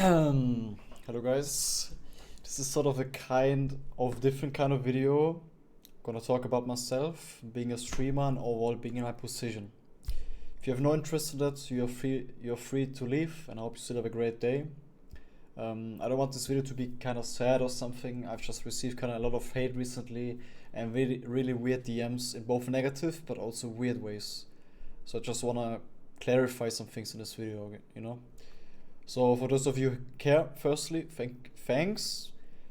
Hello guys, this is sort of a different kind of video. I'm gonna talk about myself, being a streamer and overall being in my position. If you have no interest in that, you're free to leave, and I hope you still have a great day. I don't want this video to be kind of sad or something. I've just received kind of a lot of hate recently and really weird DMs in both negative but also weird ways. So I just wanna clarify some things in this video, you know? So for those of you who care, firstly, thanks.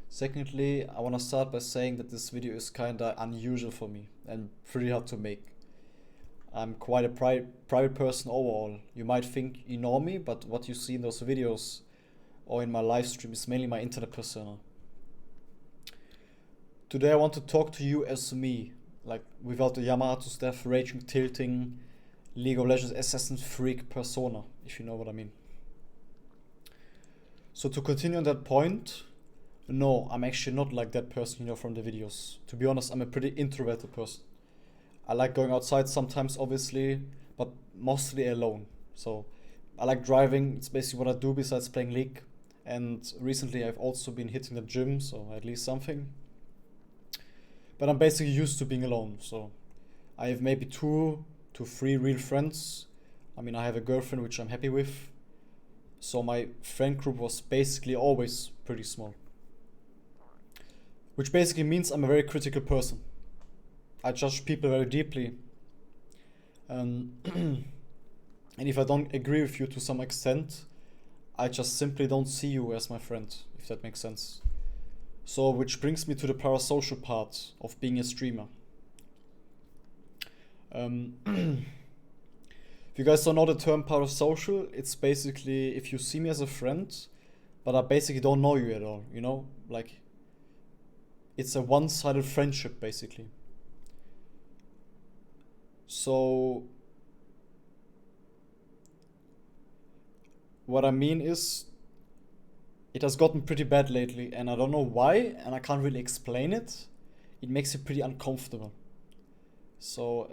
Secondly, I want to start by saying that this video is kinda unusual for me and pretty hard to make. I'm quite a private person overall. You might think you know me, but what you see in those videos or in my live stream is mainly my internet persona. Today I want to talk to you as me, like without the YamatosDeath, raging, tilting, League of Legends assassin freak persona, if you know what I mean. So to continue on that point, no, I'm actually not like that person, from the videos. To be honest, I'm a pretty introverted person. I like going outside sometimes, obviously, but mostly alone. So I like driving, it's basically what I do besides playing League. And recently I've also been hitting the gym, so at least something. But I'm basically used to being alone, so I have maybe 2 to 3 real friends. I mean, I have a girlfriend, which I'm happy with. So my friend group was basically always pretty small. Which basically means I'm a very critical person. I judge people very deeply. And if I don't agree with you to some extent, I just simply don't see you as my friend, if that makes sense. So, which brings me to the parasocial part of being a streamer. If you guys don't know the term parasocial, it's basically if you see me as a friend, but I basically don't know you at all, Like, it's a one-sided friendship, basically. So, what I mean is, it has gotten pretty bad lately, and I don't know why, and I can't really explain it. It makes it pretty uncomfortable. So,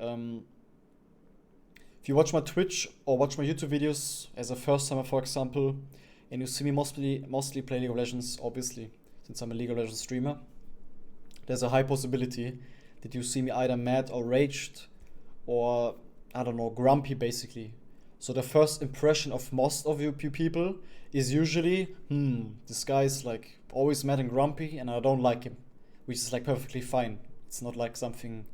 if you watch my Twitch or watch my YouTube videos as a first timer, for example, and you see me mostly play League of Legends, obviously, since I'm a League of Legends streamer, there's a high possibility that you see me either mad or raged or, I don't know, grumpy, basically. So the first impression of most of you people is usually, this guy is like always mad and grumpy and I don't like him, which is like perfectly fine. It's not like something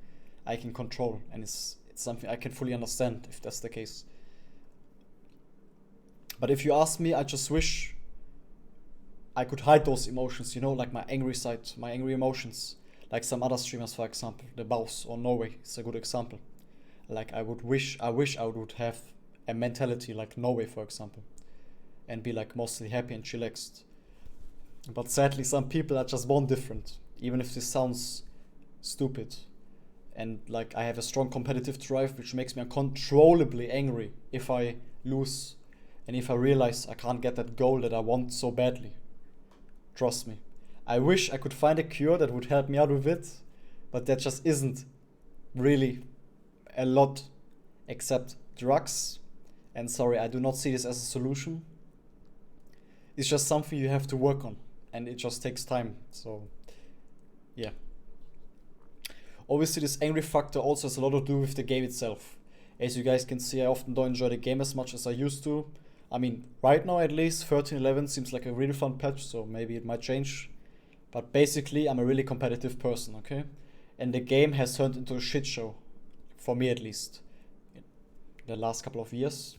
I can control, and it's something I can fully understand if that's the case. But if you ask me, I just wish I could hide those emotions, like my angry side, my angry emotions. Like some other streamers, for example, the Baus or Norway is a good example. Like I wish I would have a mentality like Norway, for example, and be like mostly happy and chillaxed. But sadly, some people are just born different, even if this sounds stupid. And like I have a strong competitive drive, which makes me uncontrollably angry if I lose and if I realize I can't get that goal that I want so badly. Trust me. I wish I could find a cure that would help me out with it, but that just isn't really a lot except drugs. And sorry, I do not see this as a solution. It's just something you have to work on, and it just takes time. So, yeah. Obviously, this angry factor also has a lot to do with the game itself. As you guys can see, I often don't enjoy the game as much as I used to. I mean, right now at least, 13.11 seems like a really fun patch, so maybe it might change. But basically, I'm a really competitive person, okay? And the game has turned into a shit show, for me at least, in the last couple of years.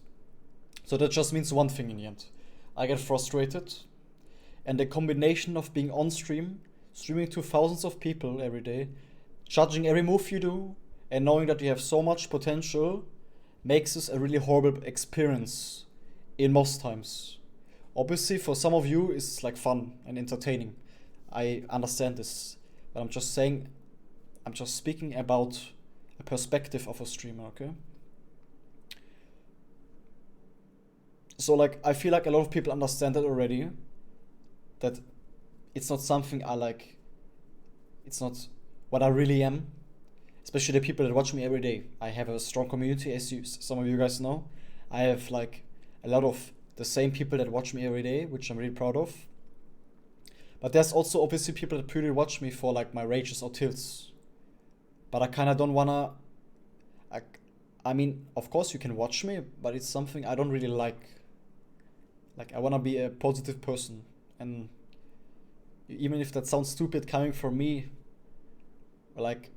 So that just means one thing in the end. I get frustrated, and the combination of being on stream, streaming to thousands of people every day, judging every move you do, and knowing that you have so much potential, makes this a really horrible experience in most times. Obviously, for some of you, it's like fun and entertaining. I understand this, but I'm just speaking about a perspective of a streamer, okay? So like, I feel like a lot of people understand that already, that it's not something I like, it's not what I really am, especially the people that watch me every day. I have a strong community, as some of you guys know. I have like a lot of the same people that watch me every day, which I'm really proud of. But there's also obviously people that purely watch me for like my rages or tilts. But I kind of don't wanna. I mean, of course you can watch me, but it's something I don't really like. Like I wanna be a positive person, and even if that sounds stupid coming from me, like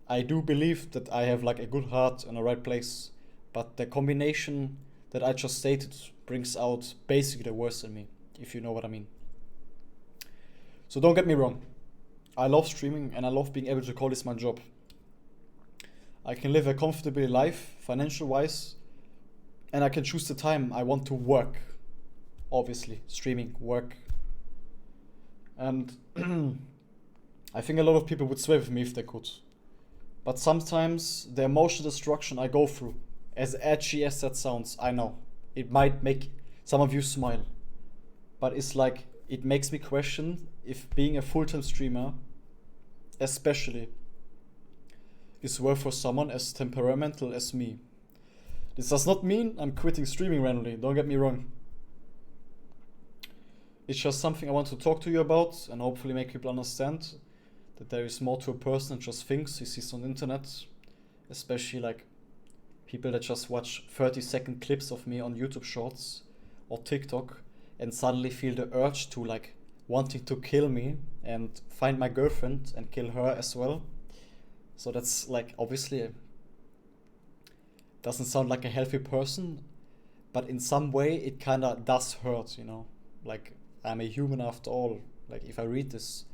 I do believe that I have like a good heart in the right place, but the combination that I just stated brings out basically the worst in me, if you know what I mean. So don't get me wrong, I love streaming and I love being able to call this my job. I can live a comfortable life, financial wise, and I can choose the time I want to work. Obviously, streaming, work. And I think a lot of people would swear with me if they could. But sometimes the emotional destruction I go through, as edgy as that sounds, I know, it might make some of you smile. But it's like, it makes me question if being a full-time streamer, especially, is worth for someone as temperamental as me. This does not mean I'm quitting streaming randomly, don't get me wrong. It's just something I want to talk to you about and hopefully make people understand that there is more to a person than just things he sees on the internet. Especially like people that just watch 30-second clips of me on YouTube Shorts or TikTok and suddenly feel the urge to like wanting to kill me and find my girlfriend and kill her as well. So that's like obviously doesn't sound like a healthy person, but in some way it kinda does hurt, you know. Like I'm a human after all. Like if I read this,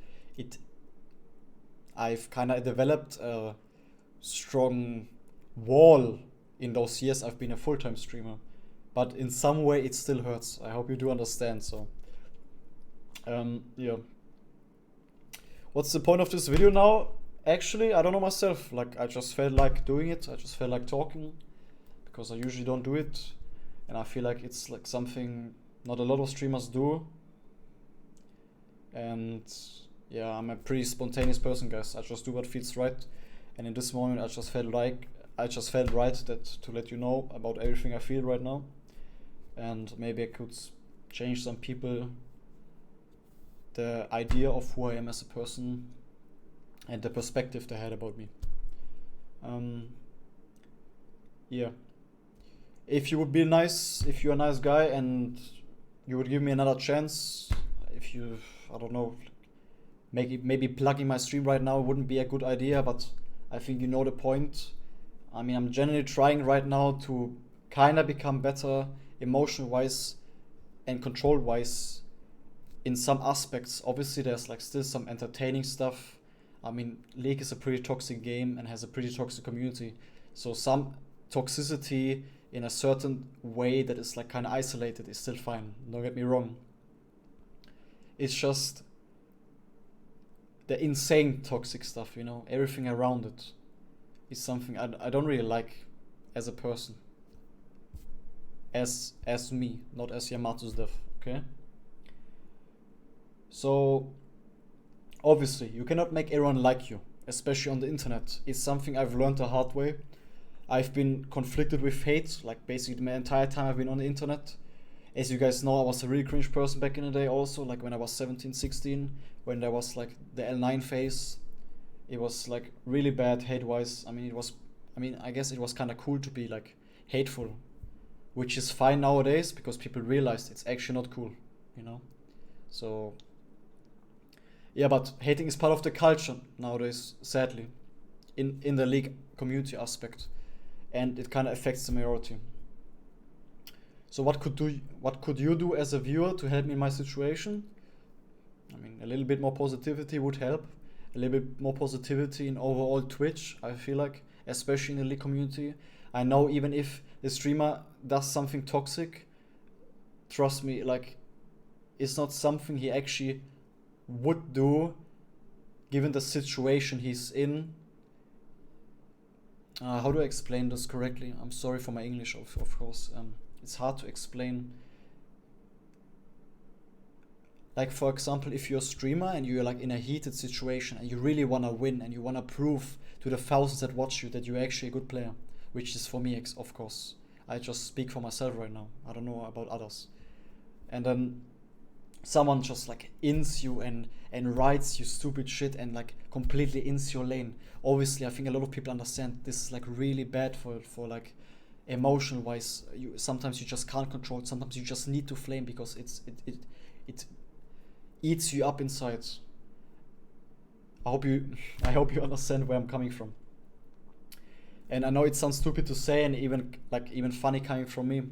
I've kinda developed a strong wall in those years I've been a full-time streamer. But in some way it still hurts. I hope you do understand, so yeah. What's the point of this video now? Actually, I don't know myself. Like I just felt like doing it. I just felt like talking because I usually don't do it, and I feel like it's like something not a lot of streamers do. And yeah, I'm a pretty spontaneous person, guys. I just do what feels right, and in this moment, I just felt right that to let you know about everything I feel right now, and maybe I could change some people the idea of who I am as a person and the perspective they had about me. Yeah. If you're a nice guy and you would give me another chance, if you, I don't know, maybe plugging my stream right now wouldn't be a good idea, but I think you know the point. I mean, I'm generally trying right now to kind of become better emotion wise and control wise in some aspects. Obviously, there's like still some entertaining stuff. I mean, League is a pretty toxic game and has a pretty toxic community. So some toxicity in a certain way that is like kind of isolated is still fine. Don't get me wrong. It's just the insane toxic stuff, you know, everything around it is something I don't really like as a person. As me, not as YamatosDeath, okay? So obviously you cannot make everyone like you, especially on the internet. It's something I've learned the hard way. I've been conflicted with hate, like basically my entire time I've been on the internet. As you guys know, I was a really cringe person back in the day also, like when I was 17, 16, when there was like the L9 phase. It was like really bad hate-wise. I guess it was kind of cool to be like hateful, which is fine nowadays because people realized it's actually not cool, you know? So yeah, but hating is part of the culture nowadays, sadly, in the League community aspect, and it kind of affects the majority. So what could you do as a viewer to help me in my situation? I mean, a little bit more positivity would help. A little bit more positivity in overall Twitch, I feel like, especially in the League community. I know even if the streamer does something toxic, trust me, like, it's not something he actually would do given the situation he's in. How do I explain this correctly? I'm sorry for my English, of course. It's hard to explain. Like, for example, if you're a streamer and you're like in a heated situation and you really want to win and you want to prove to the thousands that watch you that you're actually a good player, which is for me, of course. I just speak for myself right now. I don't know about others. and then someone just like ins you and writes you stupid shit and like completely ins your lane. Obviously, I think a lot of people understand this is like really bad for like emotional wise. You sometimes you just can't control it. Sometimes you just need to flame because it eats you up inside. I hope you I hope you understand where I'm coming from. And I know it sounds stupid to say and even funny coming from me,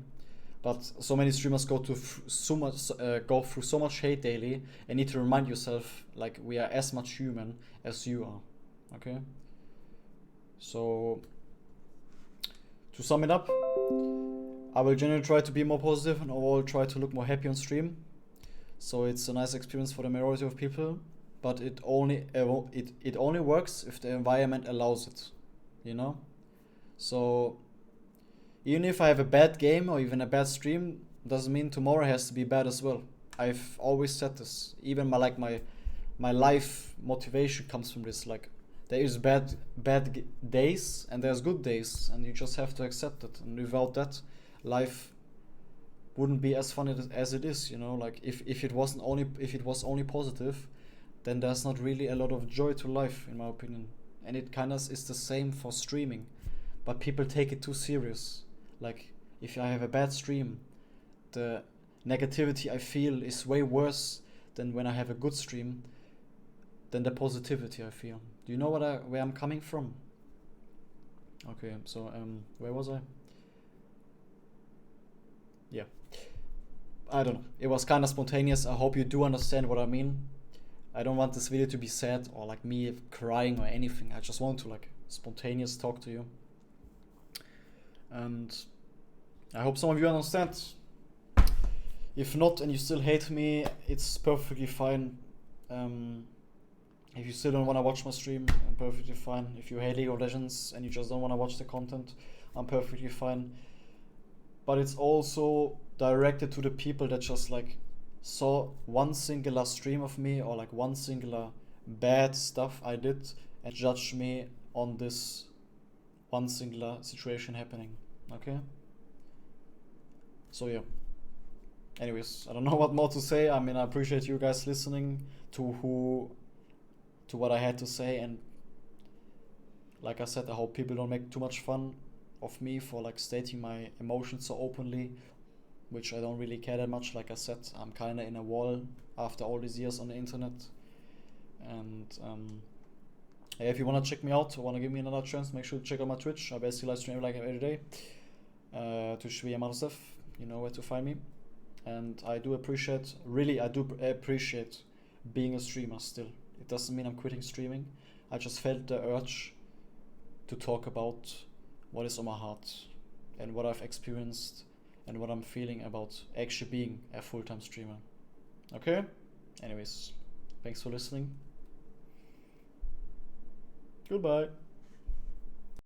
but so many streamers go through so much hate daily and need to remind yourself like we are as much human as you are. Okay? So to sum it up, I will generally try to be more positive and overall try to look more happy on stream. So it's a nice experience for the majority of people, but it only works if the environment allows it, you know? So even if I have a bad game or even a bad stream, doesn't mean tomorrow has to be bad as well. I've always said this. Even my life motivation comes from this. Like there is bad days and there's good days, and you just have to accept it. And without that, life wouldn't be as fun as it is. You know, like if it was only positive, then there's not really a lot of joy to life, in my opinion. And it kind of is the same for streaming, but people take it too serious. Like if I have a bad stream, the negativity I feel is way worse than when I have a good stream, than the positivity I feel. Do you know where I'm coming from? Okay, so where was I? Yeah, I don't know. It was kind of spontaneous. I hope you do understand what I mean. I don't want this video to be sad or like me crying or anything. I just want to like spontaneous talk to you. And I hope some of you understand. If not and you still hate me, it's perfectly fine. If you still don't want to watch my stream, I'm perfectly fine. If you hate League of Legends and you just don't want to watch the content, I'm perfectly fine. But it's also directed to the people that just like saw one singular stream of me or like one singular bad stuff I did and judged me on this one singular situation happening. Okay? So yeah. Anyways, I don't know what more to say. I mean, I appreciate you guys listening to what I had to say, and like I said, I hope people don't make too much fun of me for like stating my emotions so openly, which I don't really care that much. Like I said, I'm kinda in a wall after all these years on the internet. And hey, if you wanna check me out or wanna give me another chance, make sure to check out my Twitch. I basically live stream like every day. Twitch YamatosDeath, you know where to find me. And I do appreciate being a streamer still. It doesn't mean I'm quitting streaming. I just felt the urge to talk about what is on my heart and what I've experienced and what I'm feeling about actually being a full-time streamer. Okay? Anyways, thanks for listening. Goodbye.